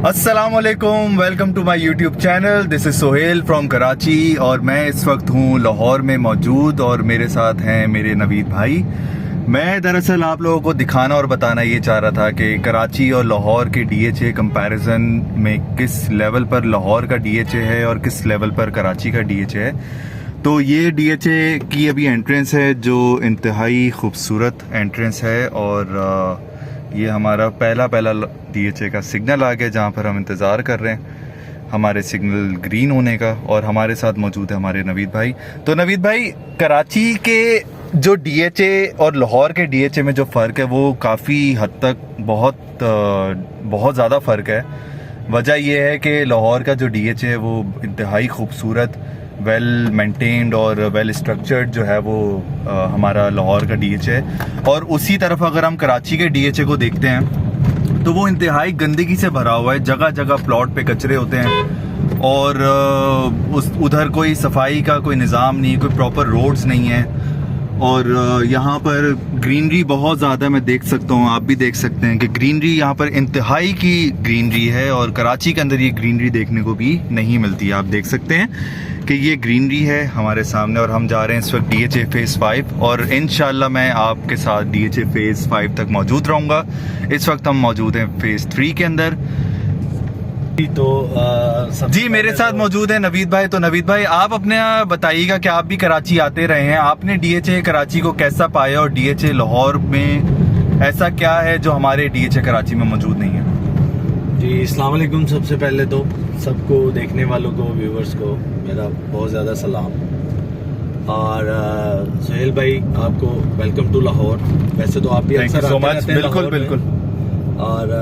अस्सलामुअलैकुम, welcome to my YouTube channel. This is Sohail from Karachi और मैं इस वक्त हूँ लाहौर में मौजूद और मेरे साथ हैं मेरे नवीद भाई। मैं दरअसल आप लोगों को दिखाना और बताना ये चाह रहा था कि कराची और लाहौर के डीएचए कंपैरिजन में किस लेवल पर लाहौर का डीएचए है और किस लेवल पर कराची का डीएचए है। तो ये डीएचए की अभी एंट्रेंस है जो इंतहाई खूबसूरत एंट्रेंस है और ये हमारा पहला डीएचए का सिग्नल आ गया जहाँ पर हम इंतज़ार कर रहे हैं हमारे सिग्नल ग्रीन होने का। और हमारे साथ मौजूद है हमारे नवीद भाई। तो नवीद भाई, कराची के जो डीएचए और लाहौर के डीएचए में जो फ़र्क है वो काफ़ी हद तक बहुत ज़्यादा फ़र्क है। वजह यह है कि लाहौर का जो डीएचए है वो इंतहाई खूबसूरत, वेल मेंटेन्ड और वेल स्ट्रक्चर्ड जो है वो हमारा लाहौर का डीएचए है। और उसी तरफ अगर हम कराची के डीएचए को देखते हैं तो वो इंतहाई गंदगी से भरा हुआ है। जगह जगह प्लॉट पे कचरे होते हैं और उधर कोई सफाई का कोई निज़ाम नहीं, कोई प्रॉपर रोड्स नहीं है। और यहाँ पर ग्रीनरी बहुत ज़्यादा मैं देख सकता हूँ, आप भी देख सकते हैं कि ग्रीनरी यहाँ पर इंतहाई की ग्रीनरी है और कराची के अंदर ये ग्रीनरी देखने को भी नहीं मिलती है। आप देख सकते हैं कि ये ग्रीनरी है हमारे सामने और हम जा रहे हैं इस वक्त डीएचए फेज़ 5 और इंशाल्लाह मैं आपके साथ डीएचए फेज़ 5 तक मौजूद रहूँगा। इस वक्त हम मौजूद हैं फेज़ 3 के अंदर। तो जी मेरे साथ मौजूद है नवीद भाई। तो नवीद भाई, आप अपने बताइएगा कि आप भी कराची आते रहे हैं, आपने डीएचए कराची को कैसा पाया और डीएचए लाहौर में ऐसा क्या है जो हमारे डीएचए कराची में मौजूद नहीं है। जी अस्सलाम वालेकुम। सबसे पहले तो सबको देखने वालों को, व्यूवर्स को मेरा बहुत ज़्यादा सलाम। और सोहेल भाई, आपको वेलकम टू लाहौर। वैसे तो आप भी अक्सर आते हैं बिल्कुल बिल्कुल। और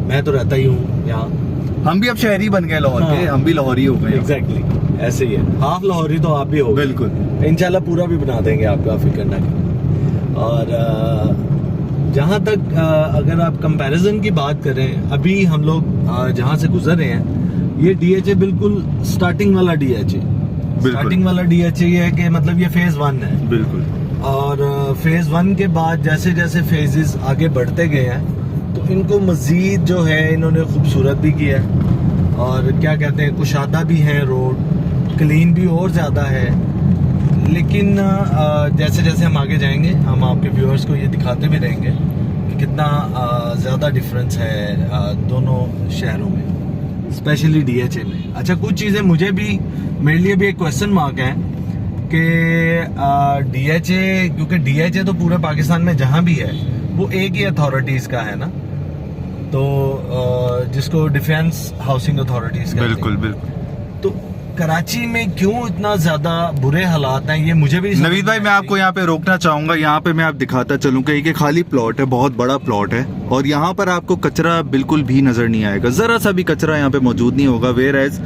मैं तो रहता ही हूँ यहाँ। हम भी अब शहरी बन गए लाहौर के, हम भी लाहौरी हो गए। एग्जैक्टली ऐसे ही है, हाफ लाहौरी तो आप भी हो। बिल्कुल, इंशाल्लाह पूरा भी बना देंगे आपका, फिक्र ना करें। और जहाँ तक अगर आप कंपैरिजन की बात करें, अभी हम लोग जहाँ से गुजर रहे हैं ये डीएचए बिल्कुल स्टार्टिंग वाला डीएचए। स्टार्टिंग वाला डीएचए ये है कि मतलब ये फेज 1 है। बिल्कुल। और फेज 1 के बाद जैसे जैसे फेजेस आगे बढ़ते गए हैं तो इनको मजीद जो है इन्होंने खूबसूरत भी किया है और क्या कहते हैं, कुशादा भी है, रोड क्लीन भी और ज़्यादा है। लेकिन जैसे जैसे हम आगे जाएंगे हम आपके व्यूअर्स को ये दिखाते भी रहेंगे कि कितना ज़्यादा डिफरेंस है दोनों शहरों में, स्पेशली डीएचए में। अच्छा, कुछ चीज़ें मेरे लिए भी एक क्वेश्चन मार्क है कि डीएचए, क्योंकि डीएचए तो पूरे पाकिस्तान में जहाँ भी है वो एक ही अथॉरिटीज का है ना, तो जिसको डिफेंस हाउसिंग अथॉरिटीज कहते हैं। बिल्कुल बिल्कुल। तो कराची में क्यों इतना ज्यादा बुरे हालात हैं, ये मुझे भी नवीद भाई मैं आपको यहाँ पे रोकना चाहूंगा। यहाँ पे मैं आप दिखाता चलूँ कि ये खाली प्लॉट है, बहुत बड़ा प्लॉट है और यहाँ पर आपको कचरा बिल्कुल भी नजर नहीं आएगा, जरा सा भी कचरा यहाँ पे मौजूद नहीं होगा। वेयर एज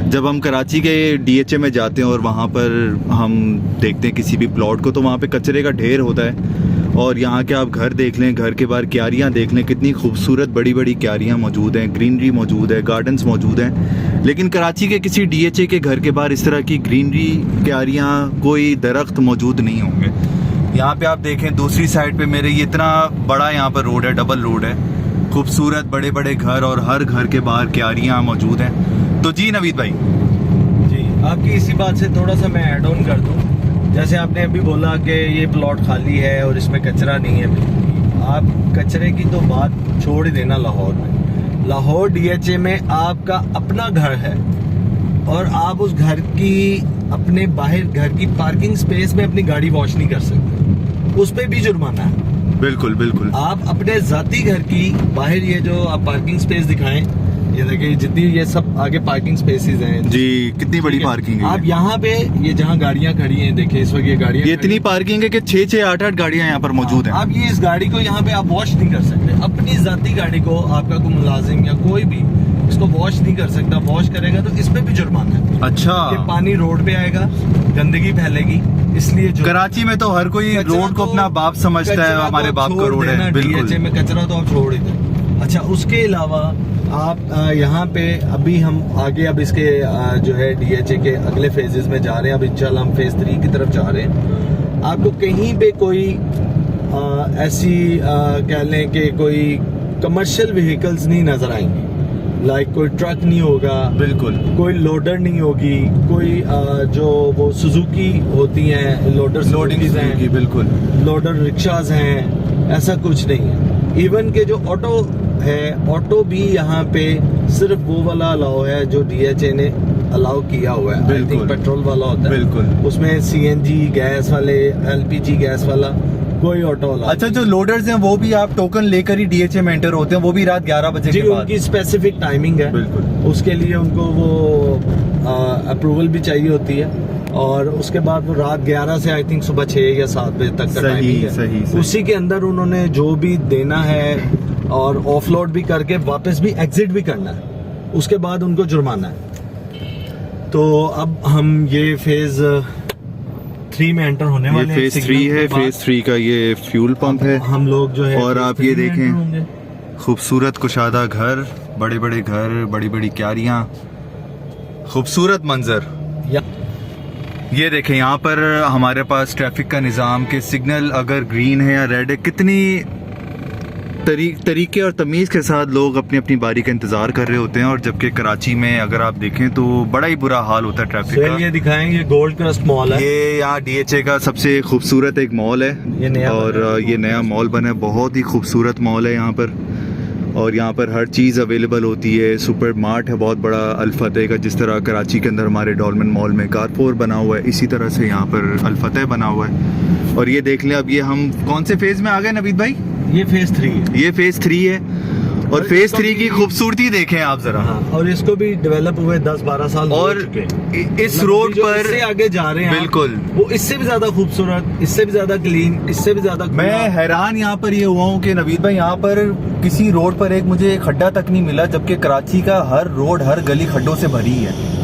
जब हम कराची के डीएचए में जाते हैं और वहाँ पर हम देखते हैं किसी भी प्लॉट को तो वहाँ पे कचरे का ढेर होता है। और यहाँ के आप घर देख लें, घर के बाहर क्यारियाँ देख लें, कितनी खूबसूरत बड़ी बड़ी क्यारियाँ मौजूद हैं, ग्रीनरी मौजूद है, गार्डन्स मौजूद हैं। लेकिन कराची के किसी डीएचए के घर के बाहर इस तरह की ग्रीनरी, क्यारियाँ, कोई दरख्त मौजूद नहीं होंगे। यहाँ पे आप देखें दूसरी साइड पे मेरे ये इतना बड़ा यहाँ पर रोड है, डबल रोड है, खूबसूरत बड़े बड़े घर और हर घर के बाहर क्यारियाँ मौजूद हैं। तो जी नवीद भाई, जी आपकी इसी बात से थोड़ा सा मैं ऐड ऑन कर दूँ। जैसे आपने अभी बोला कि ये प्लॉट खाली है और इसमें कचरा नहीं है। आप कचरे की तो बात छोड़ ही देना। लाहौर में, लाहौर डीएचए में आपका अपना घर है और आप उस घर की अपने बाहर घर की पार्किंग स्पेस में अपनी गाड़ी वॉश नहीं कर सकते, उस पर भी जुर्माना है। बिल्कुल बिल्कुल। आप अपने जाती घर की बाहर ये जो आप पार्किंग स्पेस दिखाएं, ये देखिए जितनी ये सब आगे पार्किंग स्पेसेस हैं जी, कितनी बड़ी पार्किंग है। आप यहाँ पे ये जहाँ गाड़ियाँ खड़ी हैं, देखिए इस वक्त ये गाड़ियाँ, ये इतनी पार्किंग है कि 6-6, 8-8 गाड़ियाँ यहाँ पर मौजूद हैं। आप ये इस गाड़ी को यहाँ पे आप वॉश नहीं कर सकते। अपनी जाती गाड़ी को आपका कोई मुलाजिम या कोई भी इसको वॉश नहीं कर सकता। वॉश करेगा तो इस पे भी जुर्माना है। अच्छा। ये पानी रोड पे आएगा, गंदगी फैलेगी, इसलिए कराची में तो हर कोई रोड को अपना बाप समझता है, हमारे बाप का रोड है। डीएचए में कचरा तो आप छोड़ ही दें। अच्छा, उसके अलावा आप यहाँ पे अभी हम आगे अब इसके जो है डीएचए के अगले फेजेस में जा रहे हैं। अब इंशाल्लाह हम फेज 3 की तरफ जा रहे हैं। आपको कहीं पे कोई ऐसी कह लें कि कोई कमर्शियल व्हीकल्स नहीं नजर आएंगे। लाइक कोई ट्रक नहीं होगा, बिल्कुल कोई लोडर नहीं होगी, कोई जो वो सुजुकी होती हैं लोडर लोडिंग हैं, बिल्कुल लोडर रिक्शाज हैं, ऐसा कुछ नहीं है। इवन के जो ऑटो है, ऑटो भी यहाँ पे सिर्फ वो वाला अलाउ है जो DHA ने अलाउ किया हुआ है। आई थिंक पेट्रोल वाला होता है, बिल्कुल उसमें CNG गैस वाले, LPG गैस वाला कोई ऑटो अलाउ। अच्छा, जो लोडर्स हैं वो भी आप टोकन लेकर ही DHA में एंटर होते हैं, वो भी रात 11 बजे जी, के बाद? उनकी स्पेसिफिक टाइमिंग है, बिल्कुल उसके लिए उनको वो अप्रूवल भी चाहिए होती है, और उसके बाद वो रात 11 से आई थिंक सुबह 6 या 7 बजे तक का टाइमिंग है। सही। उसी के अंदर उन्होंने जो भी देना है और ऑफलोड भी करके वापस भी एग्जिट भी करना है, उसके बाद उनको जुर्माना है। तो अब हम ये फेज 3 में एंटर होने वाले हैं। ये फेज 3 है। फेज 3 का ये फ्यूल पंप है। हम लोग जो है और आप ये देखें, खूबसूरत कुशादा घर, बड़े बड़े घर, बड़ी बड़ी क्यारियां, खूबसूरत मंजर। ये देखें, यहाँ पर हमारे पास ट्रैफिक का निज़ाम के सिग्नल अगर ग्रीन है या रेड है, कितनी तरीके और तमीज़ के साथ लोग अपनी अपनी बारी का इंतज़ार कर रहे होते हैं। और जबकि कराची में अगर आप देखें तो बड़ा ही बुरा हाल होता है ट्रैफिक का। ये दिखाएंगे गोल्ड क्रस्ट मॉल है, ये यहाँ DHA का सबसे खूबसूरत एक मॉल है, ये नया और ये नया मॉल बना है, बहुत ही खूबसूरत मॉल है यहाँ पर। और यहाँ पर हर चीज़ अवेलेबल होती है। सुपर मार्ट है बहुत बड़ा अल-फतेह का, जिस तरह कराची के अंदर हमारे डॉल्मेन मॉल में कारपोर बना हुआ है, इसी तरह से यहाँ पर अल-फतेह बना हुआ है। और ये देख लें, अब ये हम कौन से फेज में आ गए नवीद भाई? ये फेज 3 है। ये फेज 3 है, और फेज 3 की खूबसूरती देखें आप जरा। हाँ, और इसको भी डेवलप हुए 10-12 साल और हो चुके। इस रोड पर इससे आगे जा रहे हैं बिल्कुल, वो इससे भी ज्यादा खूबसूरत, इससे भी ज्यादा क्लीन, इससे भी ज्यादा खुला। मैं हैरान यहाँ पर ये हुआ हूँ कि नवीद भाई, यहाँ पर किसी रोड पर एक मुझे खड्डा तक नहीं मिला, जबकि कराची का हर रोड, हर गली खड्डों से भरी है।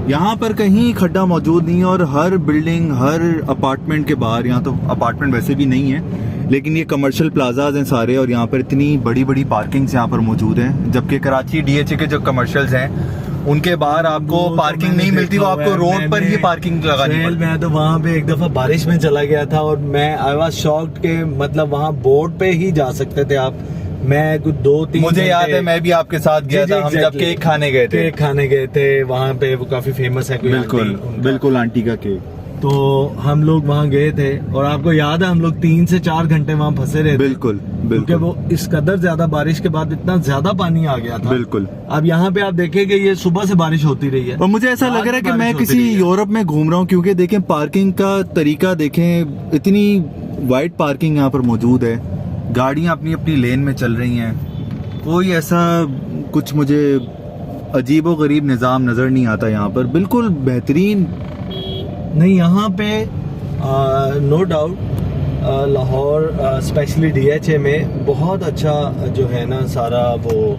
यहाँ पर कहीं खड्डा मौजूद नहीं है, और हर बिल्डिंग, हर अपार्टमेंट के बाहर, यहाँ तो अपार्टमेंट वैसे भी नहीं है लेकिन ये कमर्शियल प्लाजाज हैं सारे, और यहाँ पर इतनी बड़ी बड़ी पार्किंग्स यहाँ पर मौजूद हैं। जबकि कराची DHA के जो कमर्शियल्स हैं उनके बाहर आपको पार्किंग नहीं मिलती, वो आपको रोड पर ही पार्किंग लगानी पड़ती है। मैं तो वहाँ पे एक दफा बारिश में चला गया था, और मैं आई वाज शॉक्ड के मतलब वहाँ बोर्ड पे ही जा सकते थे आप। मैं कुछ 2-3 मुझे याद है, मैं भी आपके साथ गया था, हम जब केक खाने गए थे। केक खाने गए थे वहाँ पे, वो काफी फेमस है। बिल्कुल आंटी का केक। तो हम लोग वहाँ गए थे, और आपको याद है हम लोग 3 से 4 घंटे वहाँ फंसे रहे थे। बिल्कुल क्योंकि वो इस कदर ज्यादा बारिश के बाद इतना ज्यादा पानी आ गया था। बिल्कुल। अब यहाँ पे आप देखेंगे ये सुबह से बारिश होती रही है, और मुझे ऐसा लग रहा है कि मैं किसी यूरोप में घूम रहा हूँ, क्योंकि देखें पार्किंग का तरीका देखें, इतनी वाइड पार्किंग यहाँ पर मौजूद है, गाड़ियाँ अपनी अपनी लेन में चल रही हैं, कोई ऐसा कुछ मुझे अजीबो गरीब निज़ाम नज़र नहीं आता यहाँ पर। बिल्कुल बेहतरीन। नहीं, यहाँ पे no doubt Lahore specially DHA में बहुत अच्छा जो है ना सारा वो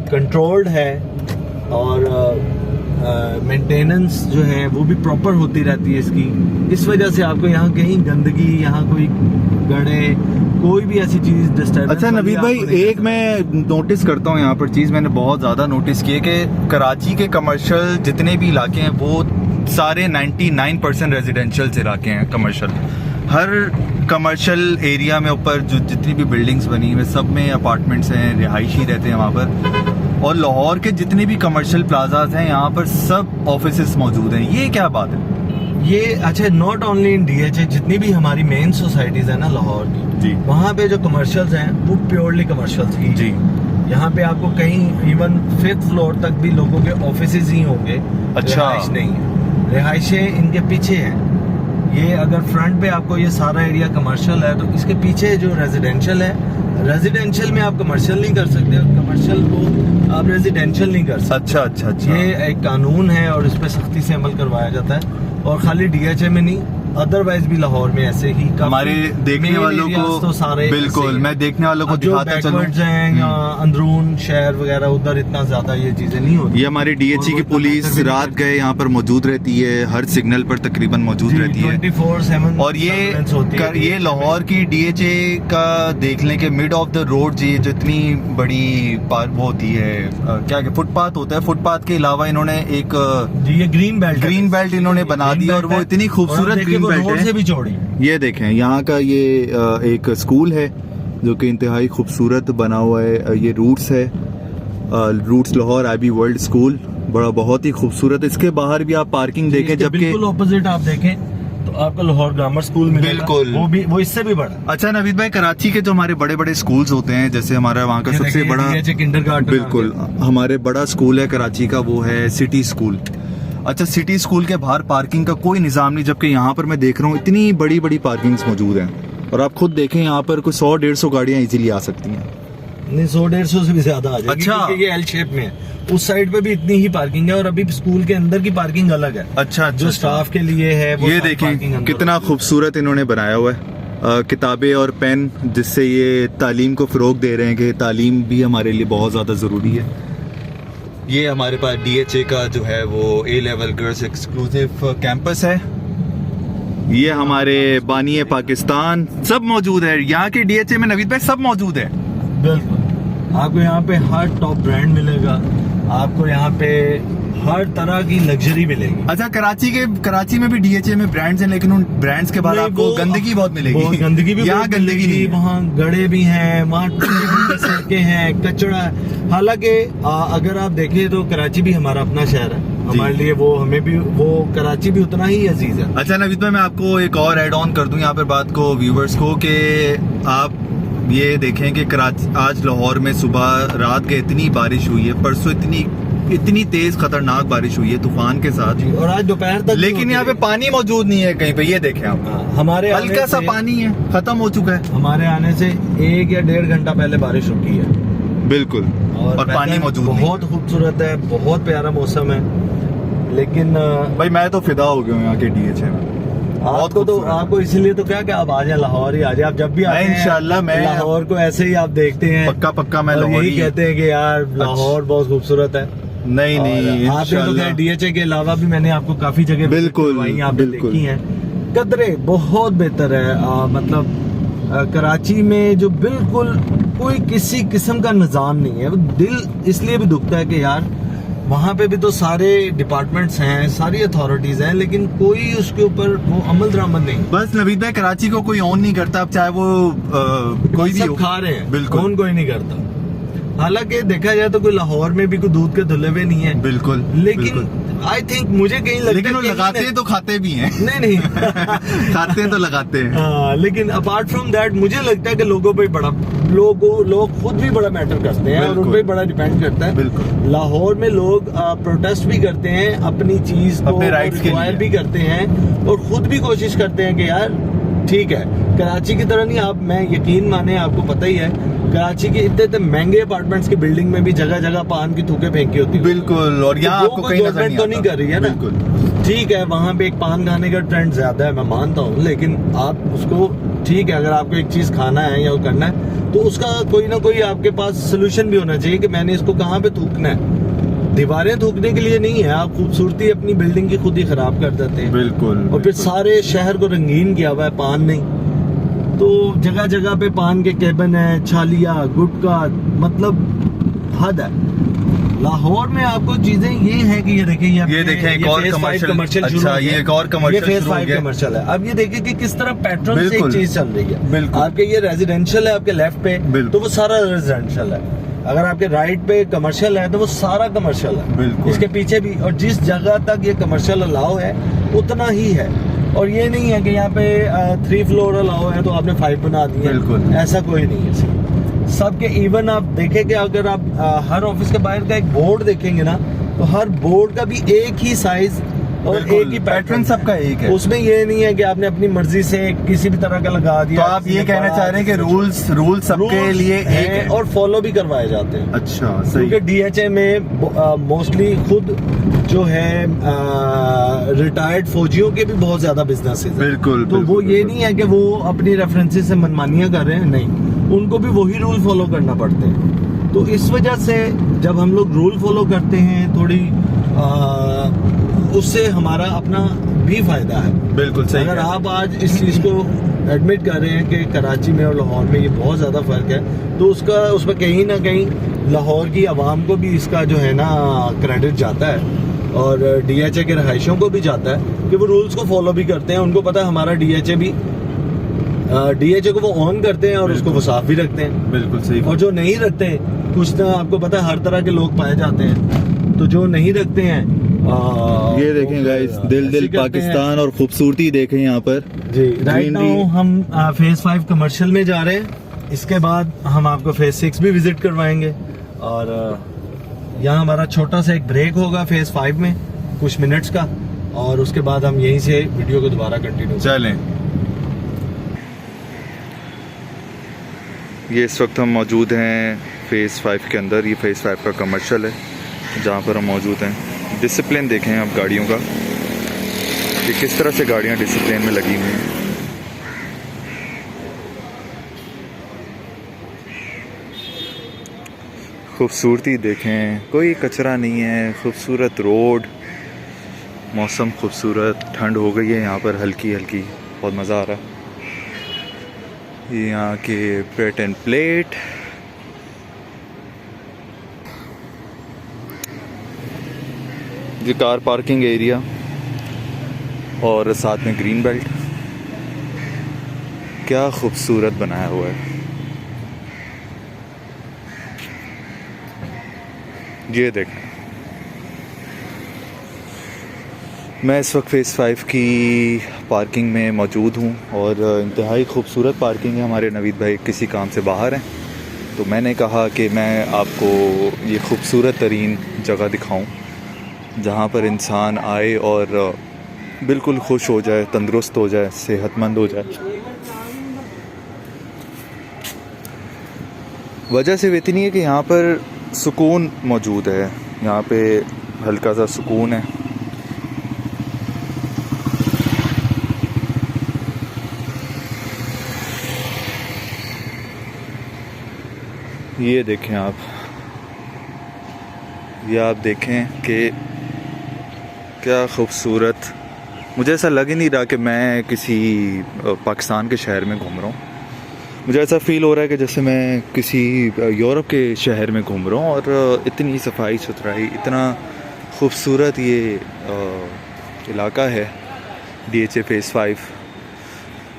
कंट्रोल्ड है, और मेंटेनेंस जो है वो भी प्रॉपर होती रहती है इसकी। इस वजह से आपको यहाँ कहीं गंदगी, यहाँ कोई गड़े, कोई भी ऐसी चीज डिस्टर्ब। अच्छा नवीद भाई, एक मैं नोटिस करता हूँ यहाँ पर चीज़, मैंने बहुत ज़्यादा नोटिस की है कि कराची के कमर्शियल जितने भी इलाके हैं वो सारे 99% रेजिडेंशियल इलाके हैं कमर्शियल। हर कमर्शियल एरिया में ऊपर जो जितनी भी बिल्डिंग्स बनी हुई सब में अपार्टमेंट्स हैं, रिहायशी रहते हैं वहाँ पर। और लाहौर के जितने भी कमर्शियल प्लाजाज हैं यहाँ पर सब ऑफिसेस मौजूद हैं। ये क्या बात है? ये अच्छा, नॉट ओनली इन DHA, जितनी भी हमारी मेन सोसाइटीज है ना लाहौर की जी, वहाँ पे जो कमर्शियल्स हैं वो प्योरली कमर्शियल्स ही जी। यहाँ पे आपको कहीं इवन 5th फ्लोर तक भी लोगों के ऑफिसेज ही होंगे। अच्छा। रिहाइश नहीं है, रिहाइशें इनके पीछे हैं। ये अगर फ्रंट पे आपको ये सारा एरिया कमर्शियल है, तो इसके पीछे जो रेजिडेंशियल है, रेजिडेंशियल में आप कमर्शियल नहीं कर सकते, कमर्शियल को आप रेजिडेंशियल नहीं कर सकते। अच्छा। ये एक कानून है और इस पे सख्ती से अमल करवाया जाता है, और खाली DHA में नहीं, अदरवाइज भी लाहौर में ऐसे ही हमारे देखने वालों को तो सारे बिल्कुल, मैं देखने वालों को दिखाता चलूं हैं या अंदरून शहर वगैरह, उधर इतना ज्यादा ये चीजें नहीं होती। ये हमारी DHA की पुलिस रात गए यहाँ पर मौजूद रहती है, हर सिग्नल पर तकरीबन मौजूद रहती है 24/7। और ये लाहौर की DHA का देख लें कि मिड ऑफ द रोड जी जितनी बड़ी पार्क वो होती है, क्या फुटपाथ होता है, फुटपाथ के अलावा इन्होंने एक ये ग्रीन बेल्ट इन्होंने बना दी, और वो इतनी खूबसूरत ग्रीन बेल्ट है। से भी चौड़ी। ये देखें यहाँ का ये एक स्कूल है जो कि इंतहाई खूबसूरत बना हुआ है, ये रूट्स है, Roots Lahore IB World School, बड़ा बहुत ही खूबसूरत। इसके बाहर भी आप पार्किंग देखें, जबकि बिल्कुल ऑपोजिट आप देखें तो आपको लाहौर ग्रामर स्कूल मिलेगा। बिल्कुल। वो इससे भी बड़ा। अच्छा नवीद भाई, कराची के जो हमारे बड़े बड़े स्कूल्स होते हैं, जैसे हमारा वहाँ का सबसे बड़ा किंडरगार्टन, बिल्कुल हमारे बड़ा स्कूल है कराची का, वो है सिटी स्कूल। अच्छा, सिटी स्कूल के बाहर पार्किंग का कोई निज़ाम नहीं, जबकि यहाँ पर मैं देख रहा हूँ इतनी बड़ी बड़ी पार्किंग्स मौजूद हैं, और आप खुद देखें यहाँ पर कोई 100-150 गाड़ियाँ इजीली आ सकती हैं। नहीं, 100-150 से भी ज्यादा आ जाएगी। अच्छा, क्योंकि ये एल शेप में है, उस साइड पे भी इतनी ही पार्किंग है, और अभी स्कूल के अंदर की पार्किंग अलग है। अच्छा, जो स्टाफ के लिए है वो ये देखें कितना खूबसूरत इन्होंने बनाया हुआ है, किताबें और पेन, जिससे ये तालीम को फ़रोग दे रहे हैं कि तालीम भी हमारे लिए बहुत ज़्यादा ज़रूरी है। ये हमारे पास DHA का जो है वो A-लेवल गर्ल्स एक्सक्लूसिव कैंपस है। ये हमारे बानी पाकिस्तान सब मौजूद है यहाँ के DHA में। नवीद भाई, सब मौजूद है। बिल्कुल, आपको यहाँ पे हर टॉप ब्रांड मिलेगा, आपको यहाँ पे हर तरह की लग्जरी मिलेगी। अच्छा, कराची में भी DHA में ब्रांड्स हैं, लेकिन उन ब्रांड्स के बाद आपको गंदगी बहुत मिलेगी। गंदगी भी यहाँ गंदगी नहीं है। वहाँ गड़े भी हैं, वहाँ सड़कें हैं, कचरा है। हालांकि अगर आप देखें तो कराची भी हमारा अपना शहर है, हमारे लिए वो, हमें भी वो कराची भी उतना ही अजीज है। अच्छा नवीद भाई, मैं आपको एक और ऐड ऑन कर दूं यहाँ पर बात को व्यूवर्स को, कि आप ये देखें कि कराची आज लाहौर में सुबह रात के इतनी बारिश हुई है, परसों इतनी तेज खतरनाक बारिश हुई है तूफान के साथ, और आज दोपहर तक। लेकिन यहाँ पे पानी मौजूद नहीं है कहीं पे। ये देखें आप, हमारे हल्का सा पानी है, खत्म हो चुका है। हमारे आने से 1 या 1.5 घंटा पहले बारिश रुकी है। बिल्कुल, और पानी मौजूद नहीं। बहुत खूबसूरत है, बहुत प्यारा मौसम है, लेकिन भाई मैं तो फिदा हो गया हूँ यहाँ के DHA में। आपको इसलिए तो क्या कि आप आ जाए, लाहौर ही आ जाए। आप जब भी आते हैं इंशाल्लाह मैं लाहौर को ऐसे ही आप देखते हैं, पक्का मैं लाहौर ही कहते हैं कि यार लाहौर बहुत खूबसूरत है। नहीं, आपने तो DHA के अलावा भी मैंने आपको काफी जगह बिल्कुल देखी हैं। कदरे बहुत बेहतर है, मतलब कराची में जो बिल्कुल कोई किसी किस्म का निजाम नहीं है। दिल इसलिए भी दुखता है कि यार वहाँ पे भी तो सारे डिपार्टमेंट्स हैं, सारी अथॉरिटीज हैं, लेकिन कोई उसके ऊपर वो अमल दरामद नहीं। बस नवीद भाई, कराची को कोई ऑन नहीं करता, अब चाहे वो कोई भी हो। खा रहे हैं, बिल्कुल कोई नहीं करता। हालांकि देखा जाए तो कोई लाहौर में भी कोई दूध के धुले हुए नहीं है। बिल्कुल, लेकिन आई थिंक मुझे कहीं लगता है, लेकिन वो लगाते हैं तो खाते भी हैं। नहीं खाते हैं तो लगाते हैं। हाँ, लेकिन अपार्ट फ्रॉम दैट मुझे लगता है कि लोगों पे बड़ा लोग खुद भी बड़ा मैटर करते हैं, और उन पे बड़ा डिपेंड करता है। बिल्कुल, लाहौर में लोग प्रोटेस्ट भी करते हैं, अपनी चीज को अपने राइट्स के लिए भी करते हैं, और खुद भी कोशिश करते हैं कि यार ठीक है, कराची की तरह नहीं। मैं यकीन माने, आपको पता ही है कराची के इतने महंगे अपार्टमेंट्स की बिल्डिंग में भी जगह जगह पान की थूके फेंकी होती है। बिल्कुल, और यहाँ आपको कहीं नजर नहीं तो नहीं कर रही है ना। बिल्कुल ठीक है, वहाँ पे एक पान खाने का ट्रेंड ज्यादा है, मैं मानता हूँ, लेकिन आप उसको ठीक है, अगर आपको एक चीज खाना है या करना है तो उसका कोई ना कोई आपके पास सोल्यूशन भी होना चाहिए कि मैंने इसको कहाँ पे थूकना है। दीवारें थूकने के लिए नहीं है, आप खूबसूरती अपनी बिल्डिंग की खुद ही खराब कर देते हैं। बिल्कुल, और फिर सारे शहर को रंगीन किया हुआ है, पान नहीं। तो जगह जगह पे पान के केबिन है, छालिया, गुटखा, मतलब हद है। लाहौर में आपको चीजें ये है कि ये देखें, ये देखें एक और कमर्शियल। अच्छा, ये एक और कमर्शियल है। अब ये देखें कि किस तरह पेट्रोल से एक चीज चल रही है। आपके ये रेजिडेंशियल है, आपके लेफ्ट पे तो वो सारा रेजिडेंशियल है, अगर आपके राइट पे कमर्शियल है तो वो सारा कमर्शियल है। इसके पीछे भी, और जिस जगह तक ये कमर्शियल अलाउ है उतना ही है। और ये नहीं है कि यहाँ पे 3 फ्लोर अलाउ है तो आपने 5 बना दिए, ऐसा कोई नहीं है। सबके इवन आप देखें कि अगर आप हर ऑफिस के बाहर का एक बोर्ड देखेंगे ना, तो हर बोर्ड का भी एक ही साइज और एक ही पैटर्न, सबका एक है। उसमें ये नहीं है कि आपने अपनी मर्जी से किसी भी तरह का लगा दिया। तो आप ये कहना चाह रहे हैं कि रूल्स सबके लिए एक है और फॉलो भी करवाए जाते हैं। अच्छा, सही। क्योंकि DHA में मोस्टली खुद जो है रिटायर्ड फौजियों के भी बहुत ज्यादा बिजनेस है। बिल्कुल, तो वो ये नहीं है कि वो अपनी रेफरेंसेस से मनमानियां कर रहे हैं, नहीं, उनको भी वही रूल फॉलो करना पड़ते हैं। तो इस वजह से जब हम लोग रूल फॉलो करते हैं थोड़ी उससे हमारा अपना भी फायदा है। बिल्कुल सही। अगर आप आज इस चीज को एडमिट कर रहे हैं कि कराची में और लाहौर में ये बहुत ज्यादा फर्क है, तो उसमें कहीं ना कहीं लाहौर की आवाम को भी इसका जो है ना क्रेडिट जाता है, और DHA के रहायशियों को भी जाता है कि वो रूल्स को फॉलो भी करते हैं। उनको पता है हमारा DHA भी डीएचए को वो ऑन करते हैं और उसको वो साफ भी रखते हैं। बिल्कुल सही। और जो नहीं रखते, कुछ ना आपको पता है हर तरह के लोग पाए जाते हैं, तो जो नहीं रखते हैं ये देखें गाइस, दिल दिल पाकिस्तान और खूबसूरती देखें यहाँ पर जी। राइट नाउ हम फेज 5 कमर्शियल में जा रहे हैं। इसके बाद हम आपको फेज 6 भी विजिट करवाएंगे और यहाँ हमारा छोटा सा एक ब्रेक होगा फेज 5 में कुछ मिनट्स का, और उसके बाद हम यहीं से वीडियो को दोबारा कंटिन्यू चलें। ये इस वक्त हम मौजूद हैं फेज़ 5 के अंदर। ये फेज़ 5 का कमर्शियल है जहाँ पर हम मौजूद हैं। डिसिप्लिन देखें आप गाड़ियों का, कि किस तरह से गाड़ियाँ डिसिप्लिन में लगी हुई हैं। खूबसूरती देखें, कोई कचरा नहीं है, खूबसूरत रोड, मौसम खूबसूरत, ठंड हो गई है यहाँ पर हल्की हल्की, बहुत मज़ा आ रहा है। ये यहाँ के पेट एंड प्लेट, ये कार पार्किंग एरिया और साथ में ग्रीन बेल्ट, क्या खूबसूरत बनाया हुआ है। ये देखें, मैं इस वक्त फेज़ 5 की पार्किंग में मौजूद हूँ और इंतहाई खूबसूरत पार्किंग है। हमारे नवीद भाई किसी काम से बाहर हैं, तो मैंने कहा कि मैं आपको ये खूबसूरत तरीन जगह दिखाऊं जहाँ पर इंसान आए और बिल्कुल खुश हो जाए, तंदुरुस्त हो जाए, सेहतमंद हो जाए। वजह सिर्फ इतनी है कि यहाँ पर सुकून मौजूद है, यहाँ पे हल्का सा सुकून है। ये देखें आप, ये आप देखें कि क्या खूबसूरत। मुझे ऐसा लग ही नहीं रहा कि मैं किसी पाकिस्तान के शहर में घूम रहा हूँ। मुझे ऐसा फ़ील हो रहा है कि जैसे मैं किसी यूरोप के शहर में घूम रहा हूँ। और इतनी सफाई सुथराई, इतना खूबसूरत ये इलाका है डीएचए फेज़ 5।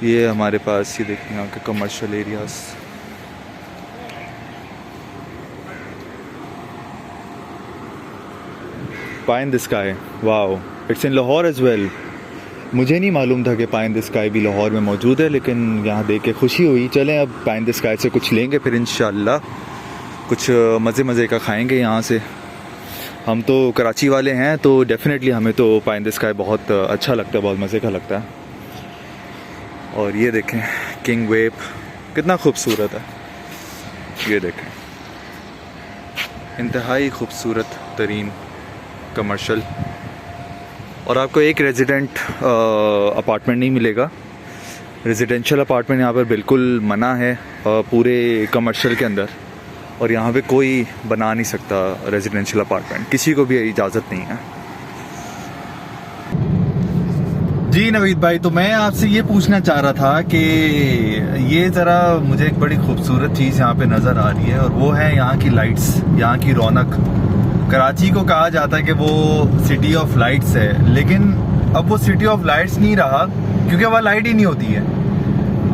ये हमारे पास ये देखिए यहाँ के commercial areas, Pie in the Sky, wow, it's in Lahore as well. मुझे नहीं मालूम था कि पाई इन द स्काई भी लाहौर में मौजूद है, लेकिन यहाँ देख के खुशी हुई। चलें अब पाई इन द स्काई से कुछ लेंगे, फिर इंशाल्लाह कुछ मज़े का खाएंगे यहाँ से। हम तो कराची वाले हैं, तो डेफिनेटली हमें तो पाई इन द स्काई बहुत अच्छा लगता है, बहुत मज़े का लगता है। और ये देखें किंग वेव कितना खूबसूरत है, ये देखें, इंतहाई खूबसूरत तरीन कमर्शियल। और आपको एक रेजिडेंट अपार्टमेंट नहीं मिलेगा। रेजिडेंशियल अपार्टमेंट यहाँ पर बिल्कुल मना है पूरे कमर्शियल के अंदर, और यहाँ पे कोई बना नहीं सकता रेजिडेंशियल अपार्टमेंट, किसी को भी इजाज़त नहीं है। जी नवीद भाई, तो मैं आपसे ये पूछना चाह रहा था कि ये ज़रा मुझे एक बड़ी खूबसूरत चीज़ यहाँ पे नज़र आ रही है, और वो है यहाँ की लाइट्स, यहाँ की रौनक। कराची को कहा जाता है कि वो सिटी ऑफ लाइट्स है, लेकिन अब वो सिटी ऑफ लाइट्स नहीं रहा, क्योंकि वह लाइट ही नहीं होती है।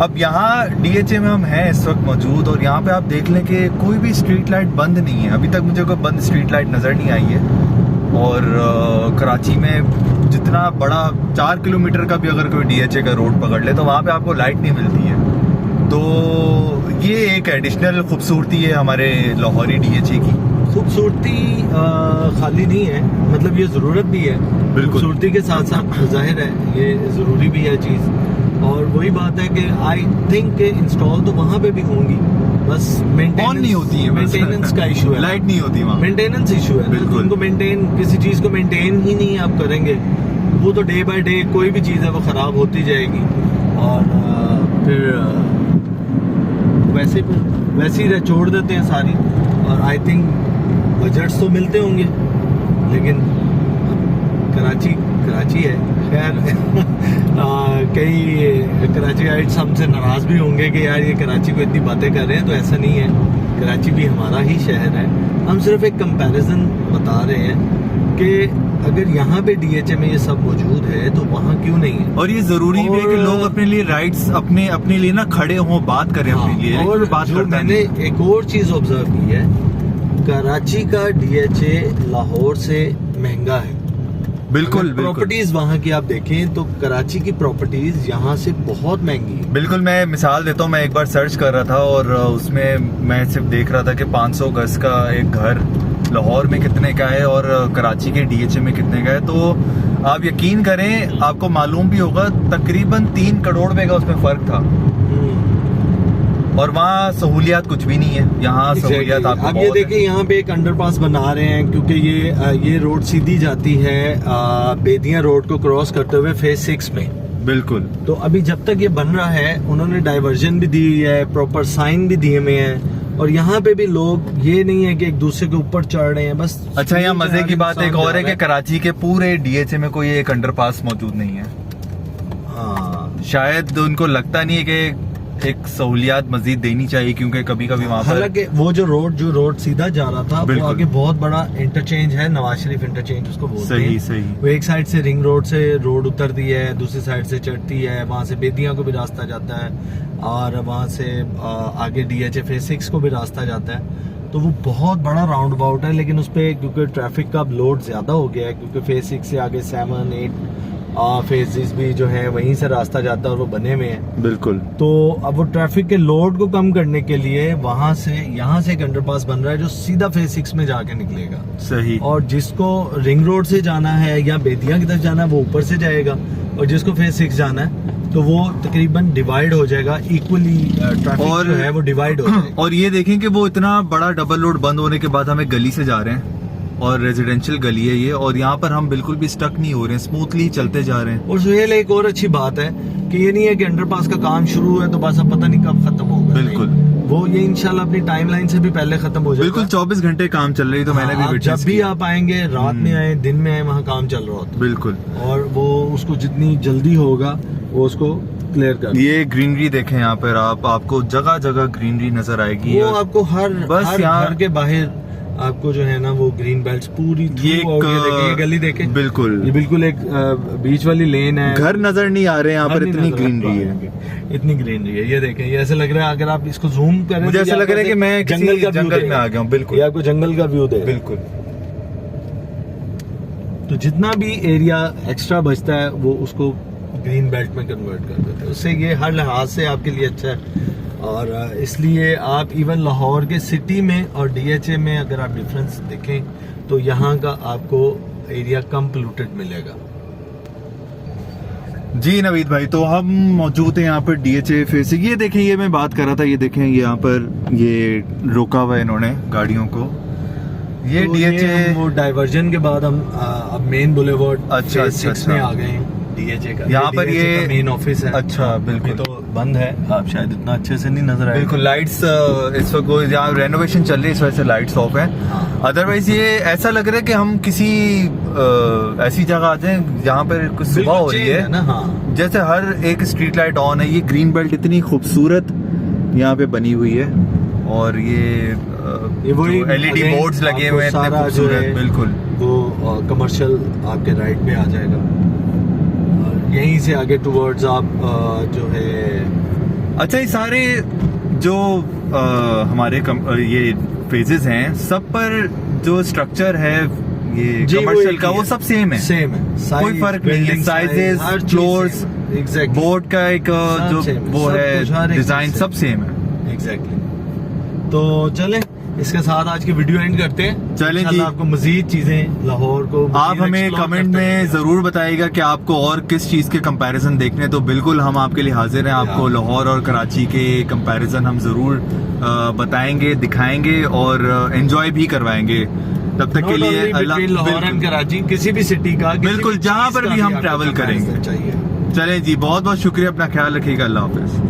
अब यहाँ डीएचए में हम हैं इस वक्त मौजूद, और यहाँ पे आप देख लें कि कोई भी स्ट्रीट लाइट बंद नहीं है। अभी तक मुझे कोई बंद स्ट्रीट लाइट नज़र नहीं आई है। और कराची में जितना बड़ा 4 किलोमीटर का भी अगर कोई डीएचए का रोड पकड़ ले, तो वहाँ पे आपको लाइट नहीं मिलती है। तो ये एक एडिशनल खूबसूरती है हमारे लाहौरी डीएचए की। खूबसूरती खाली नहीं है, मतलब ये ज़रूरत भी है। खूबसूरती के साथ साथ जाहिर है ये ज़रूरी भी है चीज़। और वही बात है कि आई थिंक के इंस्टॉल तो वहाँ पे भी होंगी, बस मेंटेनेंस नहीं होती है, मेंटेनेंस का इशू है, लाइट नहीं होती वहाँ, मेंटेनेंस इशू है। बिल्कुल, उनको मेंटेन, किसी चीज़ को मेंटेन ही नहीं आप करेंगे, वो तो डे बाय डे कोई भी चीज़ है वो ख़राब होती जाएगी। और फिर वैसे ही छोड़ देते हैं सारी। और आई थिंक बजट्स तो मिलते होंगे, लेकिन कराची है। खैर कई कराचीइट्स हमसे नाराज़ भी होंगे कि यार ये कराची को इतनी बातें कर रहे हैं, तो ऐसा नहीं है। कराची भी हमारा ही शहर है। हम सिर्फ एक कंपैरिजन बता रहे हैं कि अगर यहाँ पे DHA में ये सब मौजूद है तो वहाँ क्यों नहीं है। और ये जरूरी भी है कि लोग अपने लिए राइट्स अपने लिए ना खड़े हों, बात करें अपने लिए। और बात जो करता मैंने नहीं। एक और चीज ऑब्जर्व की है, कराची का DHA लाहौर से महंगा है। बिल्कुल बिल्कुल प्रॉपर्टीज वहाँ की आप देखें तो कराची की प्रॉपर्टीज यहाँ से बहुत महंगी है। बिल्कुल। मैं मिसाल देता हूँ, मैं एक बार सर्च कर रहा था और उसमें मैं सिर्फ देख रहा था कि 500 गज का एक घर लाहौर में कितने का है और कराची के DHA में कितने का है। तो आप यकीन करें, आपको मालूम भी होगा तकरीबन 3 करोड़ रुपए का उसमें फर्क था। और वहाँ सहूलियात कुछ भी नहीं है, यहाँ सहूलियात आपको अब ये देखिए यहाँ पे एक अंडरपास बना रहे हैं क्योंकि ये रोड सीधी जाती है बेदिया रोड को क्रॉस करते हुए फेज 6 में। बिल्कुल। तो अभी जब तक ये बन रहा है उन्होंने डाइवर्जन भी दी हुई है, प्रॉपर साइन भी दिए हुए हैं, और यहाँ पे भी लोग ये नहीं है कि एक दूसरे के ऊपर चढ़ रहे हैं बस। अच्छा, यहाँ मजे की बात एक और है कि कराची के पूरे DHA में कोई एक अंडरपास मौजूद नहीं है। हाँ, शायद उनको लगता नहीं है कि एक सहूलियात मजीद देनी चाहिए, क्योंकि कभी कभी वहाँ पर हालांकि वो जो रोड सीधा जा रहा था वो बिल्कुल। आगे बहुत बड़ा इंटरचेंज है, नवाज शरीफ इंटरचेंज उसको बोलते हैं। सही वो एक साइड से रिंग रोड से रोड उतरती है, दूसरी साइड से चढ़ती है, वहां से बेदिया को भी रास्ता जाता है और वहां से आगे DHA फेज 6 को भी रास्ता जाता है। तो वो बहुत बड़ा राउंड अबाउट है, लेकिन उस पर क्योंकि ट्रैफिक का लोड ज्यादा हो गया है, क्योंकि फेज 6 से आगे 7, 8 फेजेस भी जो है वहीं से रास्ता जाता है और वो बने हुए हैं। बिल्कुल। तो अब वो ट्रैफिक के लोड को कम करने के लिए वहां से यहाँ से एक अंडरपास बन रहा है जो सीधा फेज 6 में जाके निकलेगा। सही। और जिसको रिंग रोड से जाना है या बेदिया की तरफ जाना है वो ऊपर से जाएगा, और जिसको फेज 6 जाना है तो वो तकरीबन डिवाइड हो जाएगा, इक्वली ट्रैफिक जो है वो डिवाइड हो जाएगा। और ये देखें कि वो इतना बड़ा डबल रोड बंद होने के बाद हमें गली से जा रहे हैं, और रेजिडेंशियल गली है ये, और यहाँ पर हम बिल्कुल भी स्टक नहीं हो रहे हैं, स्मूथली चलते जा रहे हैं। और सुहेल एक और अच्छी बात है कि ये नहीं है कि अंडरपास का काम शुरू है तो बस अब पता नहीं कब खत्म होगा। बिल्कुल। वो ये इंशाल्लाह अपनी टाइमलाइन से भी पहले खत्म हो जाएगा। बिल्कुल 24 घंटे काम चल रही, तो मैंने भी जब भी आप आएंगे, रात में आए, दिन में आए, वहाँ काम चल रहा होता है। बिल्कुल। और वो उसको जितनी जल्दी होगा वो उसको क्लियर कर। ये ग्रीनरी देखें यहाँ पर, आपको जगह जगह ग्रीनरी नजर आएगी। वो आपको हर घर के बाहर आपको जो है ना वो ग्रीन बेल्ट पूरी ये गली देखे। बिल्कुल। ये बिल्कुल एक बीच वाली लेन है, घर नजर नहीं आ रहे हैं यहाँ पर, इतनी ग्रीनरी है, इतनी ग्रीनरी है। ये देखें, ये ऐसे लग रहा है अगर आप इसको जूम करें मुझे ऐसा लग रहा है कि मैं जंगल में आ गया हूँ। बिल्कुल, ये आपको जंगल का व्यू दे। बिल्कुल। तो जितना भी एरिया एक्स्ट्रा बचता है वो उसको ग्रीन बेल्ट में कन्वर्ट कर देते हैं, उससे ये हर लिहाज से आपके लिए अच्छा है। और इसलिए आप इवन लाहौर के सिटी में और DHA में अगर आप डिफरेंस देखें तो यहाँ का आपको एरिया कम पोल्यूटेड मिलेगा। जी नवीद भाई, तो हम मौजूद हैं यहाँ पर DHA फेस। ये देखें, ये मैं बात कर रहा था, ये देखें यहाँ पर ये रोका हुआ है इन्होंने गाड़ियों को। ये तो DHA वो डाइवर्जन के बाद हम अब मेन बुलेवार्ड अच्छा, फेज 6 में आ गए हैं। DHA का यहाँ पर ये मेन ऑफिस है। अच्छा, बिल्कुल। तो बंद है, आप शायद इतना अच्छे से नहीं नजर आए। बिल्कुल। लाइट्स इस वक्त यहाँ रेनोवेशन चल रही है, इस वजह से लाइट्स ऑफ है। अदरवाइज ये ऐसा लग रहा है कि हम किसी ऐसी जगह आ जाए जहाँ पर कुछ सुबह हो रही है ना। हाँ, जैसे हर एक स्ट्रीट लाइट ऑन है। ये ग्रीन बेल्ट इतनी खूबसूरत यहाँ पे बनी हुई है, और ये वही LED बोर्ड्स लगे हुए हैं, इतने खूबसूरत। बिल्कुल। वो कमर्शियल आपके राइट पे आ जाएगा, और यहीं से आगे टुवर्ड्स आप जो है। अच्छा, ये सारे जो हमारे ये फेजेस हैं, सब पर जो स्ट्रक्चर है ये कमर्शियल का, वो सब सेम है। सेम है, कोई फर्क नहीं है। साइजेस, फ्लोर्स, बोर्ड का एक जो वो है डिजाइन, सब सेम है। एग्जैक्टली। तो चलें, इसके साथ आज की वीडियो एंड करते हैं। चलें जी। आपको मजीद चीजें लाहौर को आप हमें कमेंट में जरूर बताइएगा कि आपको और किस चीज के कंपैरिजन देखने, तो बिल्कुल हम आपके लिए हाजिर हैं। आपको लाहौर और कराची के कंपैरिजन हम जरूर बताएंगे, दिखाएंगे और एंजॉय भी करवाएंगे। तब तक के लिए लाहौर एंड कराची, किसी भी सिटी का, बिल्कुल, जहाँ पर भी हम ट्रैवल करेंगे। चाहिए। चलें जी, बहुत बहुत शुक्रिया, अपना ख्याल रखिएगा, अल्लाह हाफिज।